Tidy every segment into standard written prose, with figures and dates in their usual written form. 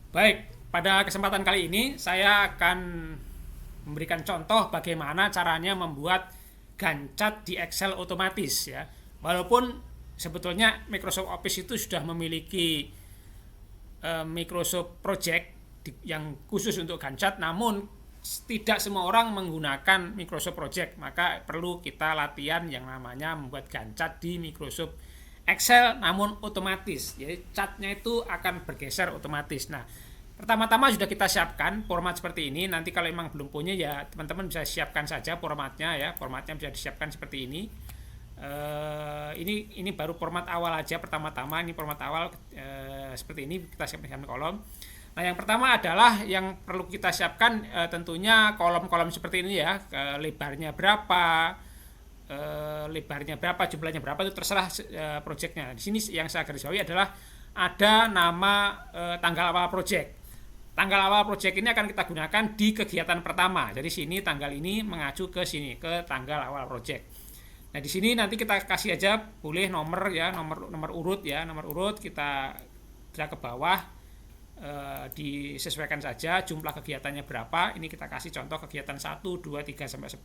Baik, pada kesempatan kali ini saya akan memberikan contoh bagaimana caranya membuat gancat di Excel otomatis ya. Walaupun sebetulnya Microsoft Office itu sudah memiliki Microsoft Project yang khusus untuk gancat, namun tidak semua orang menggunakan Microsoft Project, maka perlu kita latihan yang namanya membuat gancat di Microsoft Excel namun otomatis. Jadi catnya itu akan bergeser otomatis. Nah, pertama-tama sudah kita siapkan format seperti ini. Nanti kalau memang belum punya ya teman-teman bisa siapkan saja formatnya ya. Formatnya bisa disiapkan seperti ini. Ini baru format awal aja pertama-tama. Ini format awal seperti ini kita siapkan kolom. Nah, yang pertama adalah yang perlu kita siapkan tentunya kolom-kolom seperti ini ya. Lebarnya berapa, jumlahnya berapa itu terserah projectnya. Di sini yang saya garis bawahi adalah ada nama tanggal awal project. Tanggal awal project ini akan kita gunakan di kegiatan pertama. Jadi sini tanggal ini mengacu ke sini, ke tanggal awal project. Nah, di sini nanti kita kasih aja boleh nomor ya, nomor urut ya, nomor urut kita drag ke bawah, disesuaikan saja jumlah kegiatannya berapa. Ini kita kasih contoh kegiatan 1, 2, 3 sampai 10.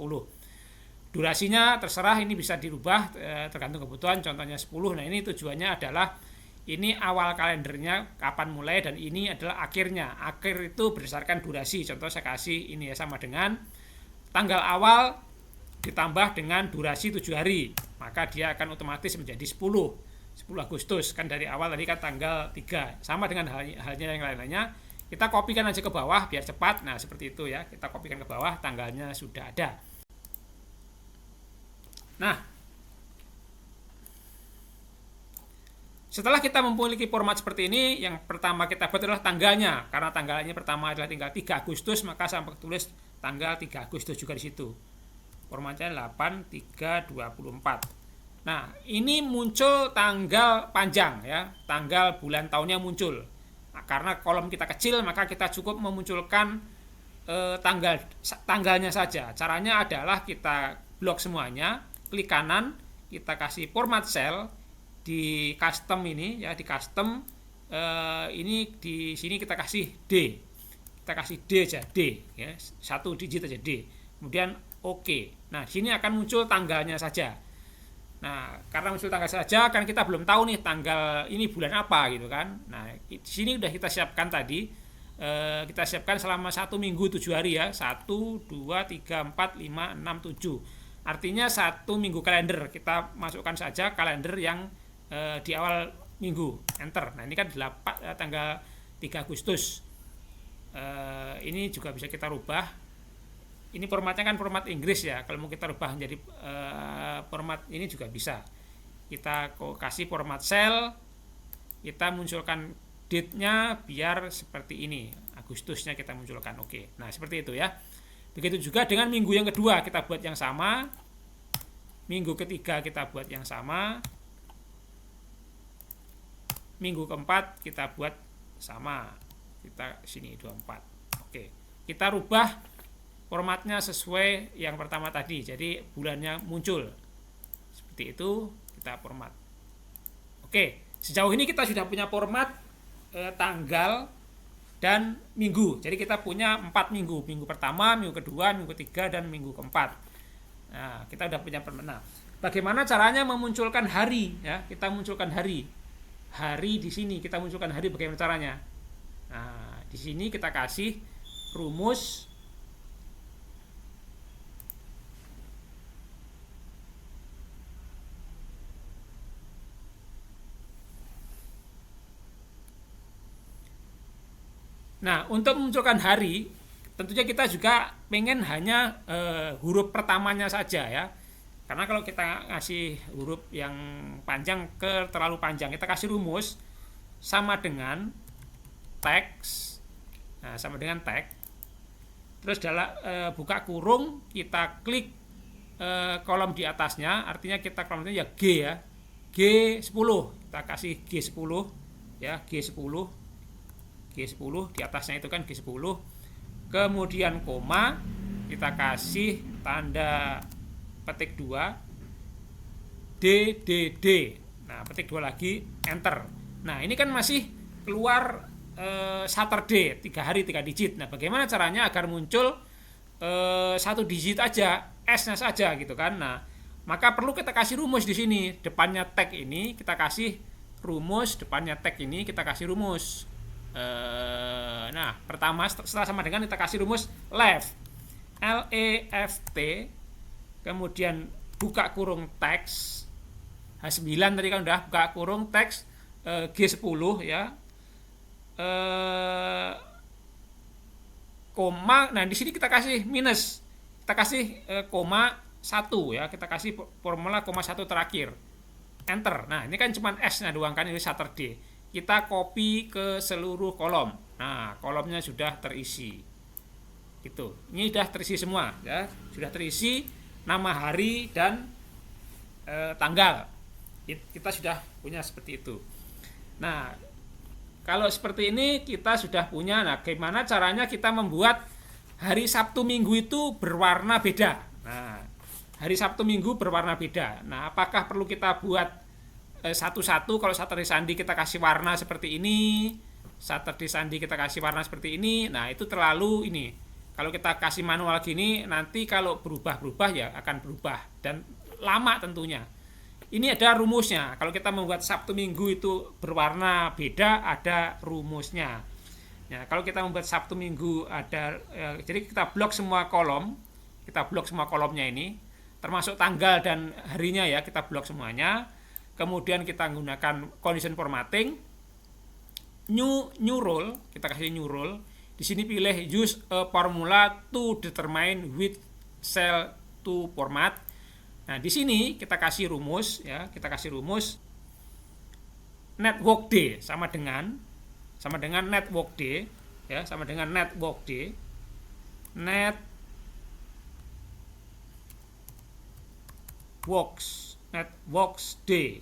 Durasinya terserah, ini bisa dirubah tergantung kebutuhan, contohnya 10. Nah, ini tujuannya adalah ini awal kalendernya kapan mulai dan ini adalah akhirnya. Akhir itu berdasarkan durasi. Contoh saya kasih ini ya, sama dengan tanggal awal ditambah dengan durasi 7 hari, maka dia akan otomatis menjadi 10 Agustus. Kan dari awal tadi kan tanggal 3. Sama dengan halnya yang lain-lainnya. Kita kopikan aja ke bawah biar cepat. Nah, seperti itu ya. Kita kopikan ke bawah, tanggalnya sudah ada. Nah, setelah kita memiliki format seperti ini, yang pertama kita buat adalah tanggalnya. Karena tanggalnya pertama adalah tinggal 3 Agustus, maka sampai tulis tanggal 3 Agustus juga di situ. Formatnya 8324. Nah, ini muncul tanggal panjang ya, tanggal bulan tahunnya muncul. Nah, karena kolom kita kecil, maka kita cukup memunculkan tanggalnya saja. Caranya adalah kita blok semuanya, klik kanan, kita kasih format cell di custom ini ya, di custom ini di sini kita kasih D. Kita kasih D aja, D ya, 1 digit aja D. Kemudian oke. Nah, di sini akan muncul tanggalnya saja. Nah, karena muncul tanggal saja kan kita belum tahu nih tanggal ini bulan apa gitu kan. Nah, di sini udah kita siapkan tadi. Kita siapkan selama 1 minggu 7 hari ya. 1, 2, 3, 4, 5, 6, 7. Artinya 1 minggu kalender. Kita masukkan saja kalender yang di awal minggu. Enter. Nah, ini kan tanggal 3 Agustus. Ini juga bisa kita rubah. Ini formatnya kan format Inggris ya. Kalau mau kita rubah menjadi format ini juga bisa. Kita kasih format cell, kita munculkan date-nya biar seperti ini. Agustusnya kita munculkan. Oke. Nah, seperti itu ya. Begitu juga dengan minggu yang kedua kita buat yang sama. Minggu ketiga kita buat yang sama. Minggu keempat kita buat sama. Kita sini 24. Oke. Kita rubah formatnya sesuai yang pertama tadi, jadi bulannya muncul seperti itu, kita format. Oke, sejauh ini kita sudah punya format tanggal dan minggu. Jadi kita punya 4 minggu, minggu pertama, minggu kedua, minggu ketiga, dan minggu keempat. Nah, kita sudah punya format. Nah, bagaimana caranya memunculkan hari ya? Kita munculkan hari di sini, kita munculkan hari, bagaimana caranya? Nah, di sini kita kasih rumus. Nah, untuk memunculkan hari, tentunya kita juga pengen hanya huruf pertamanya saja ya. Karena kalau kita ngasih huruf yang panjang ke terlalu panjang, kita kasih rumus sama dengan teks. Nah, sama dengan teks. Terus buka kurung, kita klik kolom di atasnya, artinya kita kolomnya ya G ya. G10. Kita kasih G10 ya, G10 di atasnya itu kan G10, kemudian koma, kita kasih tanda petik 2 DDD. Nah, petik 2 lagi, enter. Nah, ini kan masih keluar Saturday 3 hari 3 digit. Nah, bagaimana caranya agar muncul 1 digit aja, S-nya saja gitu kan. Nah, maka perlu kita kasih rumus di sini. Depannya tag ini kita kasih rumus, depannya tag ini kita kasih rumus. Nah, pertama setelah sama dengan kita kasih rumus left, left, kemudian buka kurung teks H9 tadi kan udah, buka kurung teks G10 ya, koma. Nah, di sini kita kasih minus, kita kasih koma 1 ya, kita kasih formula koma 1 terakhir, enter. Nah, ini kan cuma S-nya doang kan, ini Saturday. Kita copy ke seluruh kolom. Nah, kolomnya sudah terisi. Gitu. Ini sudah terisi semua ya, sudah terisi nama hari dan tanggal. Kita sudah punya seperti itu. Nah, kalau seperti ini kita sudah punya. Nah, gimana caranya kita membuat hari Sabtu Minggu itu berwarna beda? Nah, hari Sabtu Minggu berwarna beda. Nah, apakah perlu kita buat satu-satu? Kalau Saturday Sunday kita kasih warna seperti ini, Saturday Sunday kita kasih warna seperti ini. Nah, itu terlalu ini. Kalau kita kasih manual gini, nanti kalau berubah-berubah ya akan berubah dan lama tentunya. Ini ada rumusnya. Kalau kita membuat Sabtu Minggu itu berwarna beda, ada rumusnya. Nah, kalau kita membuat Sabtu Minggu ada, jadi kita blok semua kolom, kita blok semua kolomnya ini, termasuk tanggal dan harinya ya, kita blok semuanya. Kemudian kita menggunakan condition formatting, new rule, kita kasih new rule. Di sini pilih use a formula to determine which cell to format. Nah, di sini kita kasih rumus ya, kita kasih rumus network D sama dengan network D ya, sama dengan network D. Networks D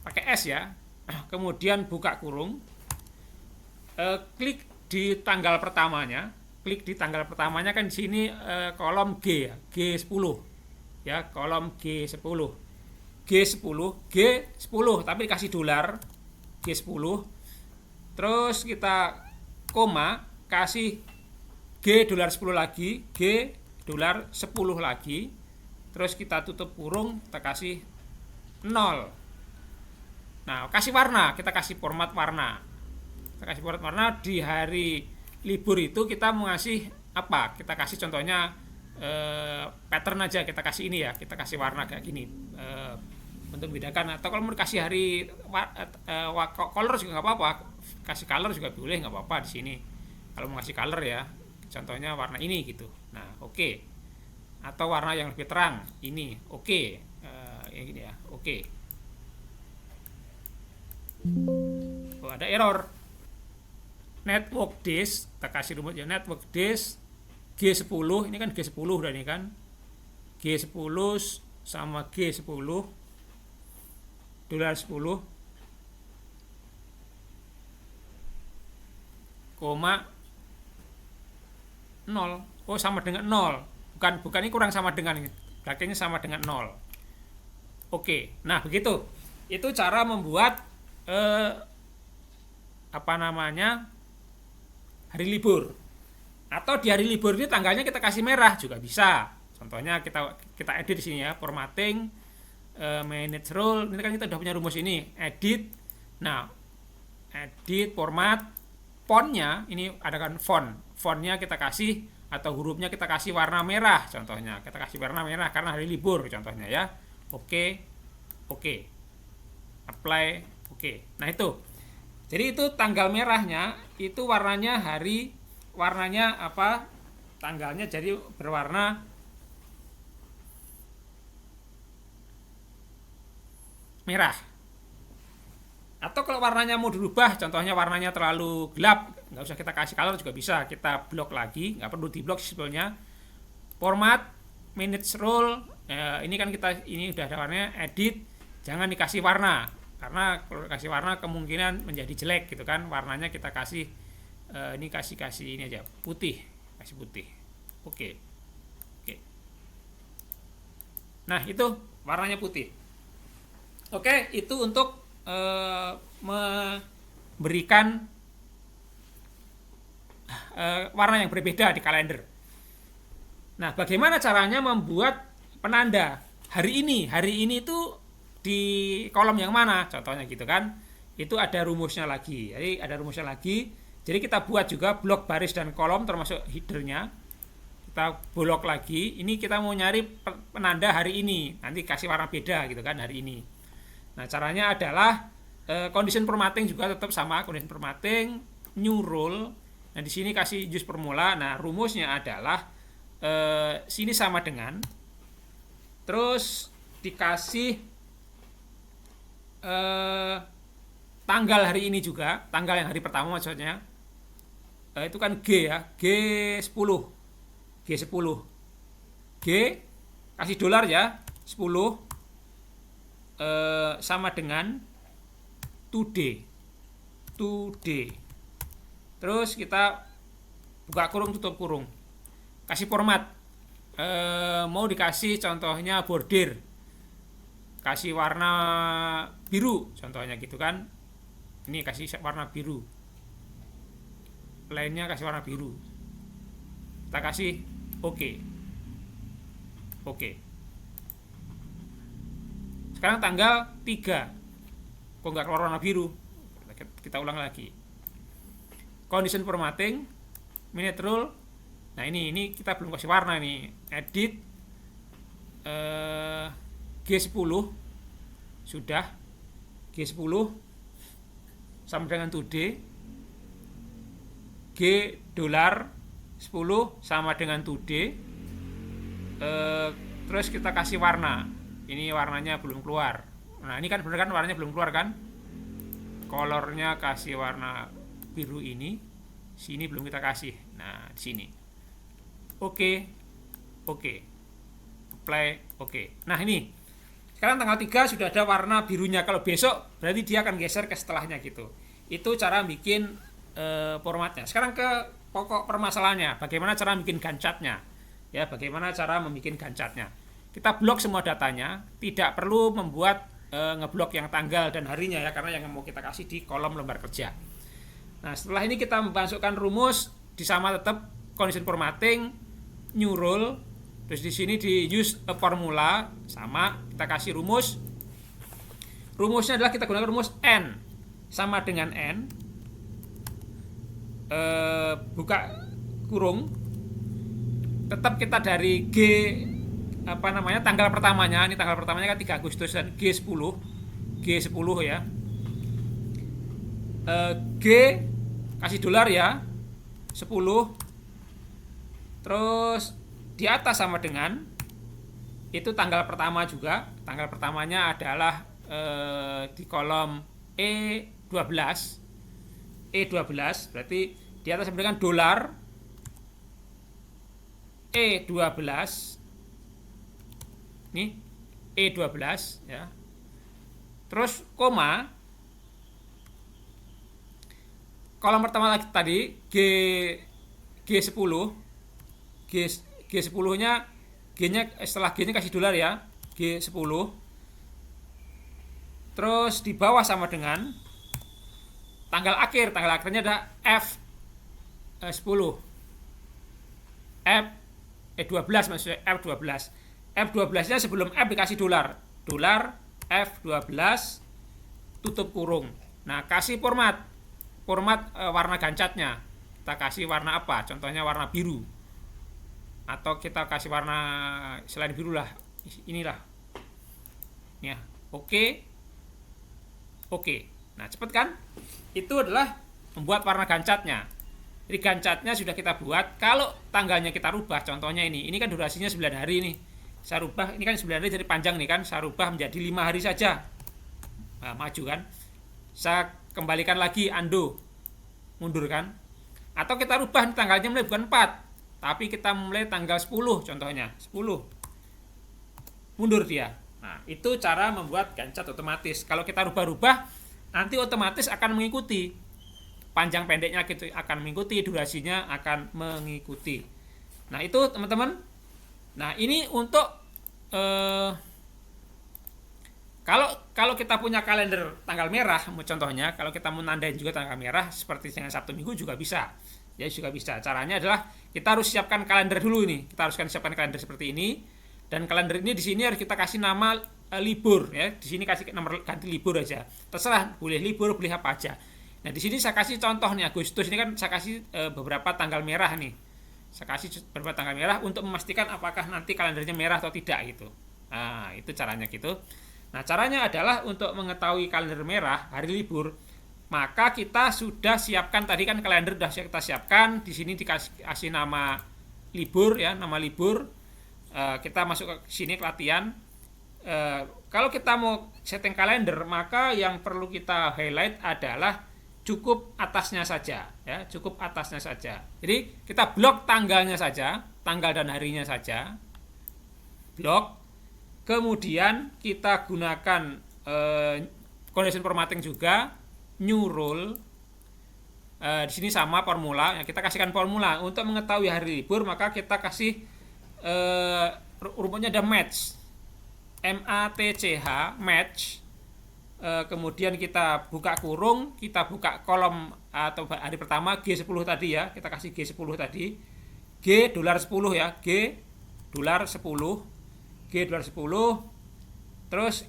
pakai S ya. Kemudian buka kurung, klik di tanggal pertamanya, kan di sini kolom G ya, G10 ya, kolom G10 tapi dikasih dolar G10. Terus kita koma, kasih G $10 lagi, G $10 lagi. Terus kita tutup kurung, kita kasih 0. Nah, kasih warna, kita kasih format warna. Kita kasih format warna. Di hari libur itu kita mau ngasih apa? Kita kasih contohnya pattern aja, kita kasih ini ya, kita kasih warna kayak gini untuk membedakan. Atau kalau mau kasih hari color juga nggak apa-apa, kasih color juga boleh, nggak apa-apa di sini. Kalau mau kasih color ya, contohnya warna ini gitu. Nah, oke. Atau warna yang lebih terang ini, oke. Yang gini ya, oke. Oh, ada error. Network disk, kita kasih rumus ya, network disk G10, ini kan G10 udah ini kan, G10 sama G10 $10 koma 0. Oh, sama dengan 0. Bukan ini kurang sama dengan ini. Belakangnya sama dengan 0. Oke. Nah, begitu. Itu cara membuat hari libur. Atau di hari libur ini tanggalnya kita kasih merah juga bisa. Contohnya kita edit di sini ya, formatting, manage rule. Ini kan kita udah punya rumus ini, edit. Nah, edit format, fontnya ini ada kan fontnya kita kasih atau hurufnya kita kasih warna merah, contohnya kita kasih warna merah karena hari libur contohnya ya. Oke, apply, oke. Nah, itu jadi itu tanggal merahnya itu warnanya tanggalnya jadi berwarna merah. Atau kalau warnanya mau dirubah, contohnya warnanya terlalu gelap, nggak usah kita kasih color juga bisa, kita blok lagi, nggak perlu diblok sebetulnya. Format, manage rule, ini kan ini udah ada warnanya, edit, jangan dikasih warna, karena kalau dikasih warna kemungkinan menjadi jelek gitu kan. Warnanya kita kasih ini kasih ini aja, putih, kasih putih. Oke. Nah, itu warnanya putih. Oke, itu untuk memberikan warna yang berbeda di kalender. Nah, bagaimana caranya membuat penanda hari ini? Hari ini itu di kolom yang mana? Contohnya gitu kan. Itu ada rumusnya lagi. Jadi ada rumusnya lagi. Jadi kita buat juga blok baris dan kolom termasuk headernya. Kita blok lagi. Ini kita mau nyari penanda hari ini. Nanti kasih warna beda gitu kan hari ini. Nah, caranya adalah condition formatting juga tetap sama, condition formatting, new rule. Nah, di sini kasih use formula. Nah, rumusnya adalah sini sama dengan, terus dikasih tanggal hari ini juga, tanggal yang hari pertama maksudnya, itu kan G ya, G10 G kasih dolar ya, 10 sama dengan today. Terus kita buka kurung tutup kurung, kasih format, mau dikasih contohnya border, kasih warna biru contohnya gitu kan. Ini kasih warna biru, lainnya kasih warna biru, kita kasih oke. Sekarang tanggal 3, kok nggak keluar warna biru, kita ulang lagi. Condition formatting, minute rule. Nah, ini kita belum kasih warna nih. Edit G10 sudah, G10 sama dengan today, G dolar 10 sama dengan today. Terus kita kasih warna. Ini warnanya belum keluar. Nah, ini kan bener kan warnanya belum keluar kan? Colornya kasih warna biru ini. Sini belum kita kasih. Nah, di sini. Oke. Apply, oke. Nah, ini. Sekarang tanggal 3 sudah ada warna birunya. Kalau besok berarti dia akan geser ke setelahnya gitu. Itu cara bikin formatnya. Sekarang ke pokok permasalahannya. Bagaimana cara bikin gancatnya? Ya, bagaimana cara membuat gancatnya? Kita blok semua datanya. Tidak perlu membuat ngeblok yang tanggal dan harinya ya, karena yang mau kita kasih di kolom lembar kerja. Nah, setelah ini kita memasukkan rumus di sama tetap condition formatting, new rule. Terus di sini di use a formula sama, kita kasih rumus. Rumusnya adalah kita gunakan rumus n sama dengan n. Buka kurung. Tetap kita dari G tanggal pertamanya, ini tanggal pertamanya kan 3 Agustus dan G10 ya. G kasih dolar ya, 10. Terus di atas sama dengan itu tanggal pertama juga. Tanggal pertamanya adalah di kolom E12 berarti di atas sama dengan dolar E12. Nih E12 ya. Terus koma, kolom pertama lagi tadi G10 nya G-nya setelah G-nya kasih dolar ya, G10. Terus di bawah sama dengan tanggal akhirnya ada F10. F12 maksudnya F12. F12-nya sebelum F dikasih dolar F12 tutup kurung. Nah, kasih format warna gancatnya. Kita kasih warna apa? Contohnya warna biru. Atau kita kasih warna selain biru lah. Inilah. Ya, oke. Nah, cepet kan? Itu adalah membuat warna gancatnya. Jadi gancatnya sudah kita buat. Kalau tanggalnya kita rubah, contohnya ini kan durasinya 9 hari nih. Saya rubah, ini kan 9 hari jadi panjang nih kan, saya rubah menjadi 5 hari saja. Nah, maju kan. Saya kembalikan lagi, undo, mundur kan. Atau kita rubah tanggalnya mulai bukan 4, tapi kita mulai tanggal 10 contohnya, 10. Mundur dia. Nah, itu cara membuat gancat otomatis. Kalau kita rubah-rubah, nanti otomatis akan mengikuti. Panjang pendeknya gitu akan mengikuti, durasinya akan mengikuti. Nah, itu teman-teman. Nah, ini untuk kalau kita punya kalender tanggal merah, contohnya kalau kita mau nandain juga tanggal merah seperti dengan Sabtu Minggu juga bisa. Ya juga bisa. Caranya adalah kita harus siapkan kalender dulu nih. Kita harus siapkan kalender seperti ini. Dan kalender ini di sini harus kita kasih nama libur ya. Di sini kasih nomor ganti libur aja. Terserah boleh libur, boleh apa aja. Nah, di sini saya kasih contoh nih Agustus ini kan saya kasih beberapa tanggal merah nih. Saya kasih beberapa tanggal merah untuk memastikan apakah nanti kalendernya merah atau tidak gitu. Nah, itu caranya gitu. Nah, caranya adalah untuk mengetahui kalender merah, hari libur, maka kita sudah siapkan tadi kan kalender sudah kita siapkan, di sini dikasih nama libur ya, nama libur. Kita masuk ke sini ke latihan. Kalau kita mau setting kalender, maka yang perlu kita highlight adalah cukup atasnya saja ya, cukup atasnya saja. Jadi kita blok tanggalnya saja, tanggal dan harinya saja. Blok. Kemudian kita gunakan condition formatting juga, new rule. Di sini sama formula, ya, kita kasihkan formula untuk mengetahui hari libur, maka kita kasih rumusnya ada match, MATCH, match. Kemudian kita buka kurung, kita buka kolom atau hari pertama G10 tadi ya, kita kasih G10 tadi, G $10 ya, G $10, G $10, terus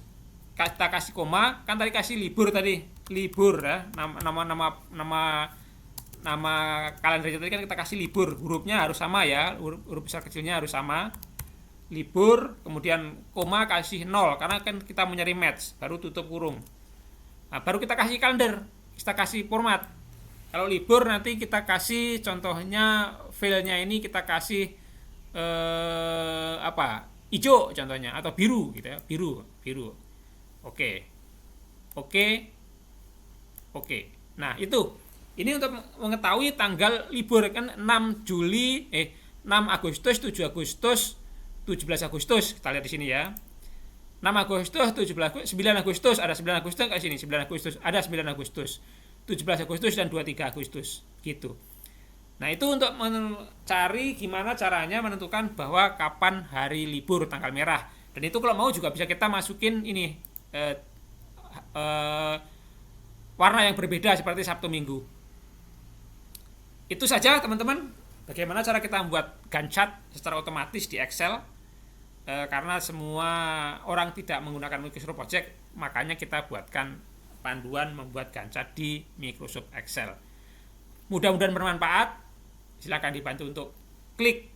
kita kasih koma, kan tadi kasih libur tadi, libur ya, nama kalendernya tadi kan kita kasih libur, hurufnya harus sama ya, huruf besar kecilnya harus sama, libur, kemudian koma kasih 0 karena kan kita mau nyari match, baru tutup kurung. Nah, baru kita kasih kalender, kita kasih format. Kalau libur nanti kita kasih contohnya filenya ini kita kasih hijau contohnya atau biru gitu ya, biru. Oke. Nah, ini untuk mengetahui tanggal libur kan 6 Agustus, 7 Agustus, 17 Agustus. Kita lihat di sini ya. 6 Agustus, 9 Agustus, ada 9 Agustus ke sini, 9 Agustus, ada 9 Agustus, 17 Agustus dan 23 Agustus gitu. Nah, itu untuk mencari gimana caranya menentukan bahwa kapan hari libur tanggal merah. Dan itu kalau mau juga bisa kita masukin ini warna yang berbeda seperti Sabtu Minggu. Itu saja teman-teman, bagaimana cara kita membuat Gantt chart secara otomatis di Excel. Karena semua orang tidak menggunakan Microsoft Project, makanya kita buatkan panduan membuat Gantt chart di Microsoft Excel. Mudah-mudahan bermanfaat. Silakan dibantu untuk klik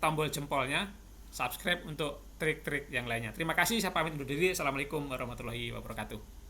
tombol jempolnya, subscribe untuk trik-trik yang lainnya. Terima kasih, saya pamit undur diri. Assalamualaikum warahmatullahi wabarakatuh.